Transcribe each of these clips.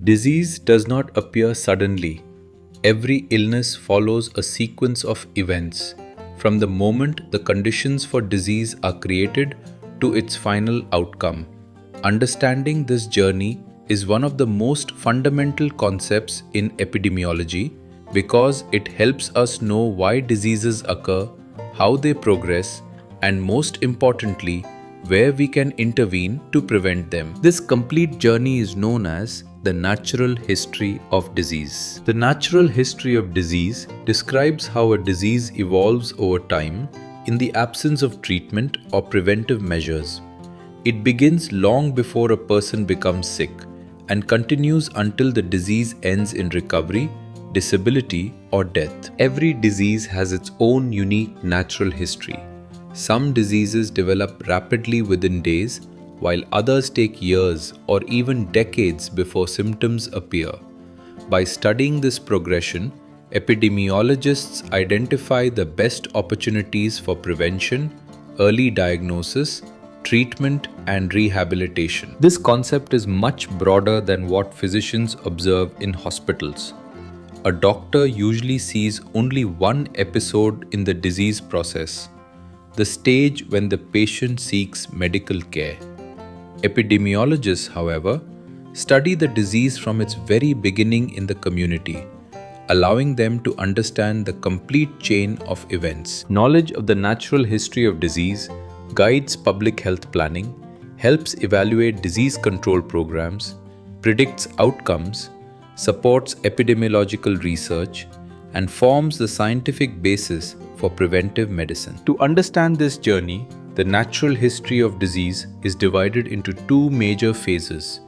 Disease does not appear suddenly. Every illness follows a sequence of events, from the moment the conditions for disease are created to its final outcome. Understanding this journey is one of the most fundamental concepts in epidemiology because it helps us know why diseases occur, how they progress, and most importantly, where we can intervene to prevent them. This complete journey is known as the natural history of disease. The natural history of disease describes how a disease evolves over time in the absence of treatment or preventive measures. It begins long before a person becomes sick and continues until the disease ends in recovery, disability, or death. Every disease has its own unique natural history. Some diseases develop rapidly within days, while others take years or even decades before symptoms appear. By studying this progression, epidemiologists identify the best opportunities for prevention, early diagnosis, treatment, and rehabilitation. This concept is much broader than what physicians observe in hospitals. A doctor usually sees only one episode in the disease process, the stage when the patient seeks medical care. Epidemiologists, however, study the disease from its very beginning in the community, allowing them to understand the complete chain of events. Knowledge of the natural history of disease guides public health planning, helps evaluate disease control programs, predicts outcomes, supports epidemiological research, and forms the scientific basis for preventive medicine. To understand this journey, the natural history of disease is divided into two major phases,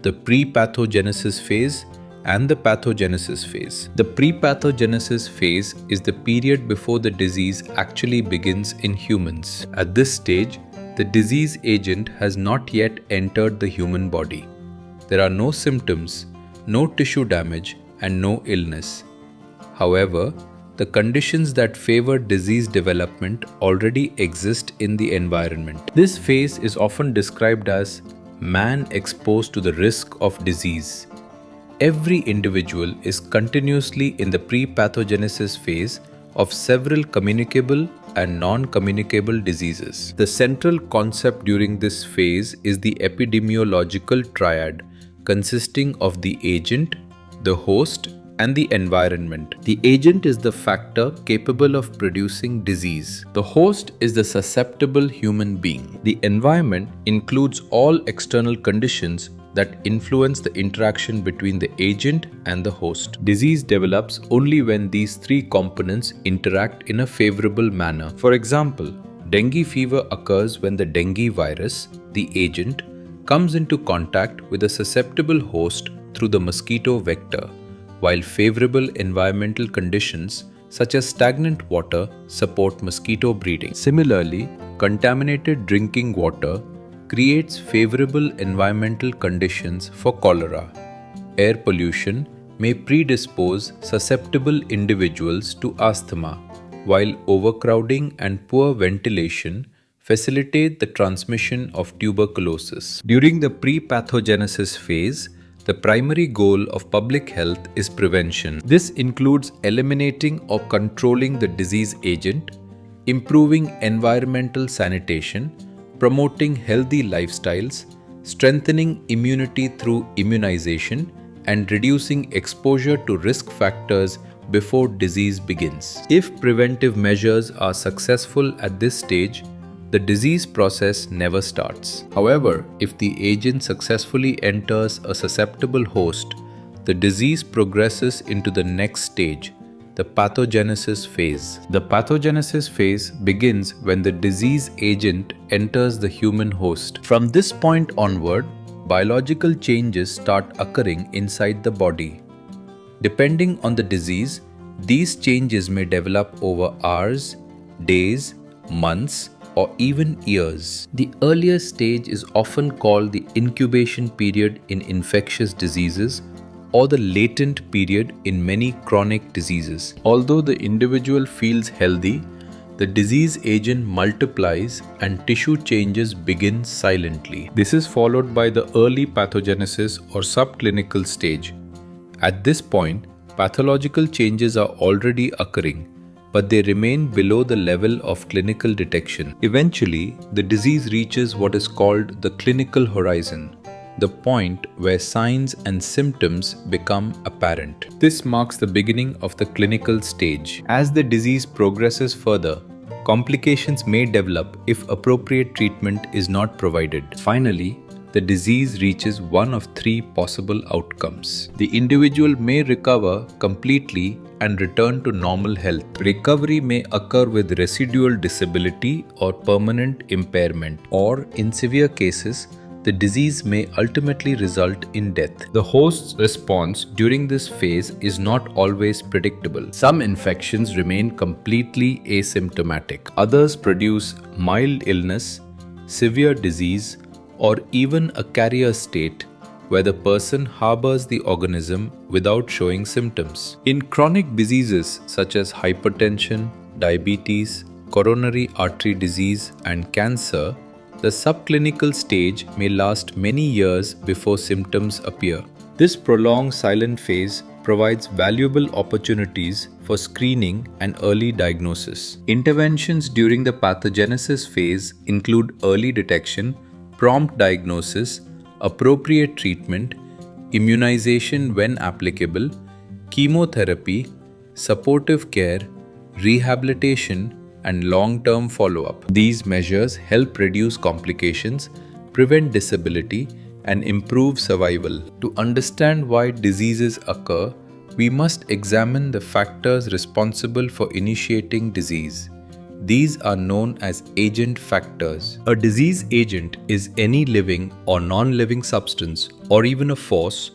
the pre-pathogenesis phase and the pathogenesis phase. The pre-pathogenesis phase is the period before the disease actually begins in humans. At this stage, the disease agent has not yet entered the human body. There are no symptoms, no tissue damage, and no illness. However, the conditions that favor disease development already exist in the environment. This phase is often described as man exposed to the risk of disease. Every individual is continuously in the pre-pathogenesis phase of several communicable and non-communicable diseases. The central concept during this phase is the epidemiological triad, consisting of the agent, the host, and the environment. The agent is the factor capable of producing disease. The host is the susceptible human being. The environment includes all external conditions that influence the interaction between the agent and the host. Disease develops only when these three components interact in a favorable manner. For example, dengue fever occurs when the dengue virus, the agent, comes into contact with a susceptible host through the mosquito vector, while favorable environmental conditions such as stagnant water support mosquito breeding. Similarly, contaminated drinking water creates favorable environmental conditions for cholera. Air pollution may predispose susceptible individuals to asthma, while overcrowding and poor ventilation facilitate the transmission of tuberculosis. During the pre-pathogenesis phase, the primary goal of public health is prevention. This includes eliminating or controlling the disease agent, improving environmental sanitation, promoting healthy lifestyles, strengthening immunity through immunization, and reducing exposure to risk factors before disease begins. If preventive measures are successful at this stage, the disease process never starts. However, if the agent successfully enters a susceptible host, the disease progresses into the next stage, the pathogenesis phase. The pathogenesis phase begins when the disease agent enters the human host. From this point onward, biological changes start occurring inside the body. Depending on the disease, these changes may develop over hours, days, months, or even years. The earlier stage is often called the incubation period in infectious diseases or the latent period in many chronic diseases. Although the individual feels healthy, the disease agent multiplies and tissue changes begin silently. This is followed by the early pathogenesis or subclinical stage. At this point, pathological changes are already occurring, but they remain below the level of clinical detection. Eventually, the disease reaches what is called the clinical horizon, the point where signs and symptoms become apparent. This marks the beginning of the clinical stage. As the disease progresses further, complications may develop if appropriate treatment is not provided. Finally, the disease reaches one of three possible outcomes. The individual may recover completely and return to normal health. Recovery may occur with residual disability or permanent impairment, or in severe cases, the disease may ultimately result in death. The host's response during this phase is not always predictable. Some infections remain completely asymptomatic. Others produce mild illness, severe disease, or even a carrier state where the person harbors the organism without showing symptoms. In chronic diseases such as hypertension, diabetes, coronary artery disease, and cancer, the subclinical stage may last many years before symptoms appear. This prolonged silent phase provides valuable opportunities for screening and early diagnosis. Interventions during the pathogenesis phase include early detection, prompt diagnosis, appropriate treatment, immunization when applicable, chemotherapy, supportive care, rehabilitation, and long-term follow-up. These measures help reduce complications, prevent disability, and improve survival. To understand why diseases occur, we must examine the factors responsible for initiating disease. These are known as agent factors. A disease agent is any living or non-living substance or even a force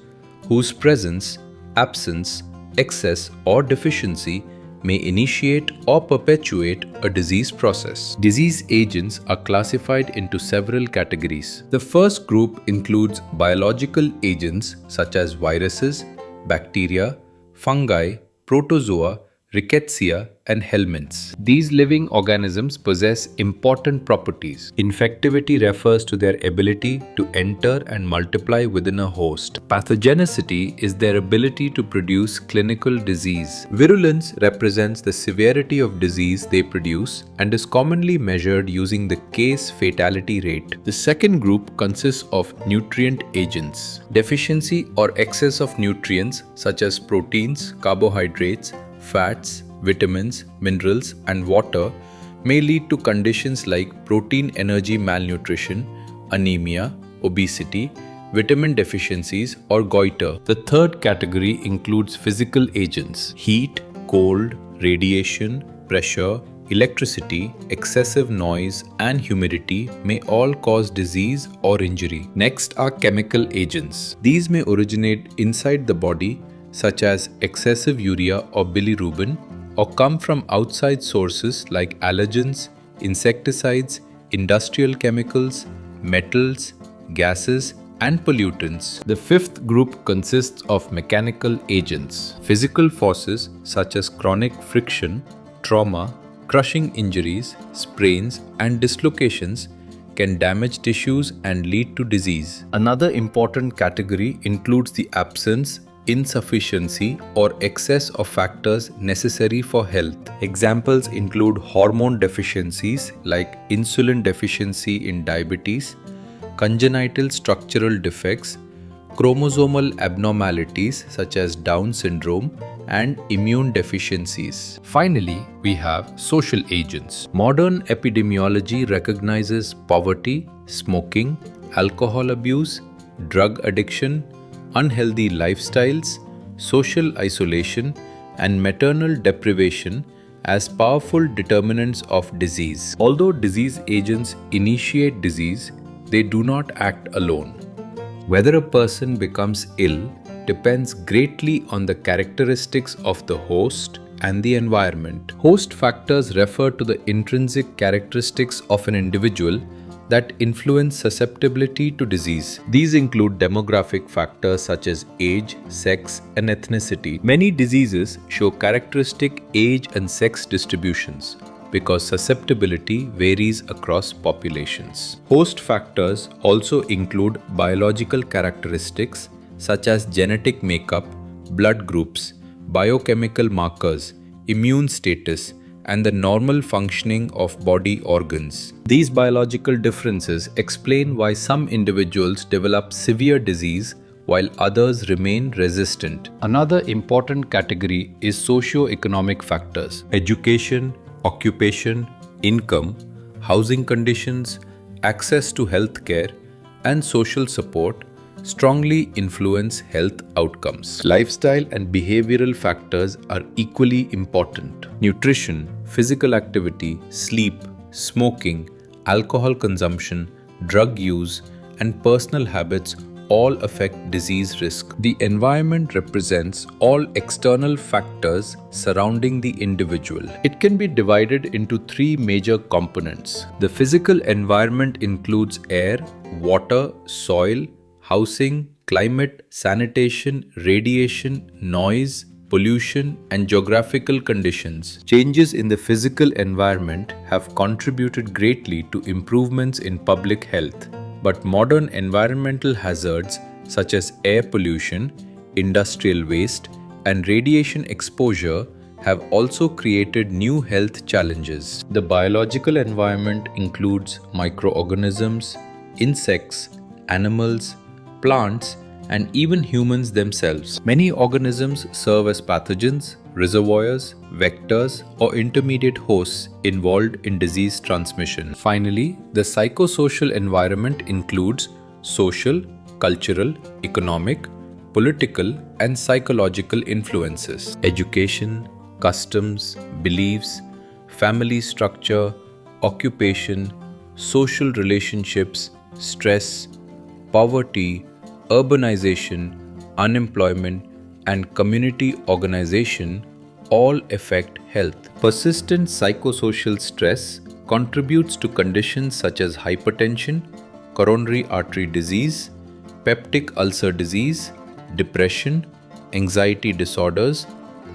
whose presence, absence, excess, or deficiency may initiate or perpetuate a disease process. Disease agents are classified into several categories. The first group includes biological agents such as viruses, bacteria, fungi, protozoa, rickettsia, and helminths. These living organisms possess important properties. Infectivity refers to their ability to enter and multiply within a host. Pathogenicity is their ability to produce clinical disease. Virulence represents the severity of disease they produce and is commonly measured using the case fatality rate. The second group consists of nutrient agents. Deficiency or excess of nutrients such as proteins, carbohydrates, fats, vitamins, minerals, and water may lead to conditions like protein energy malnutrition, anemia, obesity, vitamin deficiencies, or goiter. The third category includes physical agents. Heat, cold, radiation, pressure, electricity, excessive noise, and humidity may all cause disease or injury. Next are chemical agents. These may originate inside the body, such as excessive urea or bilirubin, or come from outside sources like allergens, insecticides, industrial chemicals, metals, gases, and pollutants. The fifth group consists of mechanical agents. Physical forces such as chronic friction, trauma, crushing injuries, sprains, and dislocations can damage tissues and lead to disease. Another important category includes the absence, insufficiency, or excess of factors necessary for health. Examples include hormone deficiencies like insulin deficiency in diabetes, congenital structural defects, chromosomal abnormalities such as Down syndrome, and immune deficiencies. Finally, we have social agents. Modern epidemiology recognizes poverty, smoking, alcohol abuse, drug addiction, unhealthy lifestyles, social isolation, and maternal deprivation as powerful determinants of disease. Although disease agents initiate disease, they do not act alone. Whether a person becomes ill depends greatly on the characteristics of the host and the environment. Host factors refer to the intrinsic characteristics of an individual that influence susceptibility to disease. These include demographic factors such as age, sex, and ethnicity. Many diseases show characteristic age and sex distributions, because susceptibility varies across populations. Host factors also include biological characteristics such as genetic makeup, blood groups, biochemical markers, immune status, and the normal functioning of body organs. These biological differences explain why some individuals develop severe disease while others remain resistant. Another important category is socio-economic factors. Education, occupation, income, housing conditions, access to healthcare, and social support strongly influence health outcomes. Lifestyle and behavioral factors are equally important. Nutrition, physical activity, sleep, smoking, alcohol consumption, drug use, and personal habits all affect disease risk. The environment represents all external factors surrounding the individual. It can be divided into three major components. The physical environment includes air, water, soil, housing, climate, sanitation, radiation, noise, pollution, and geographical conditions. Changes in the physical environment have contributed greatly to improvements in public health. But modern environmental hazards such as air pollution, industrial waste, and radiation exposure have also created new health challenges. The biological environment includes microorganisms, insects, animals, plants, and even humans themselves. Many organisms serve as pathogens, reservoirs, vectors, or intermediate hosts involved in disease transmission. Finally, the psychosocial environment includes social, cultural, economic, political, and psychological influences. Education, customs, beliefs, family structure, occupation, social relationships, stress, poverty, urbanization, unemployment, and community organization all affect health. Persistent psychosocial stress contributes to conditions such as hypertension, coronary artery disease, peptic ulcer disease, depression, anxiety disorders,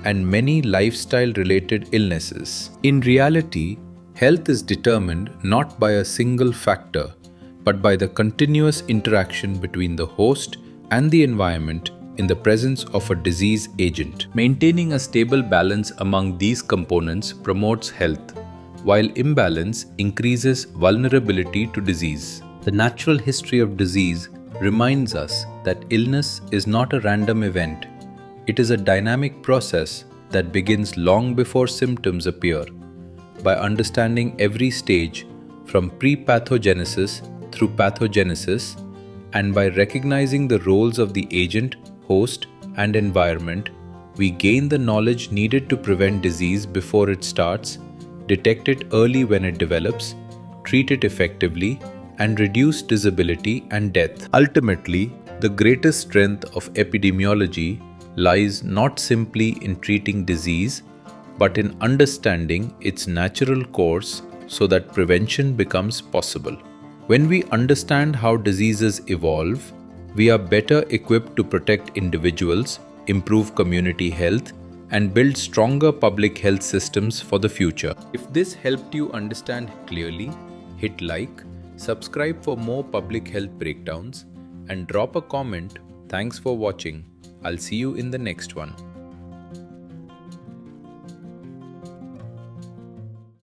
and many lifestyle-related illnesses. In reality, health is determined not by a single factor, but by the continuous interaction between the host and the environment in the presence of a disease agent. Maintaining a stable balance among these components promotes health, while imbalance increases vulnerability to disease. The natural history of disease reminds us that illness is not a random event. It is a dynamic process that begins long before symptoms appear. By understanding every stage, from pre-pathogenesis through pathogenesis, and by recognizing the roles of the agent, host, and environment, we gain the knowledge needed to prevent disease before it starts, detect it early when it develops, treat it effectively, and reduce disability and death. Ultimately, the greatest strength of epidemiology lies not simply in treating disease, but in understanding its natural course so that prevention becomes possible. When we understand how diseases evolve, we are better equipped to protect individuals, improve community health, and build stronger public health systems for the future. If this helped you understand clearly, hit like, subscribe for more public health breakdowns, and drop a comment. Thanks for watching. I'll see you in the next one.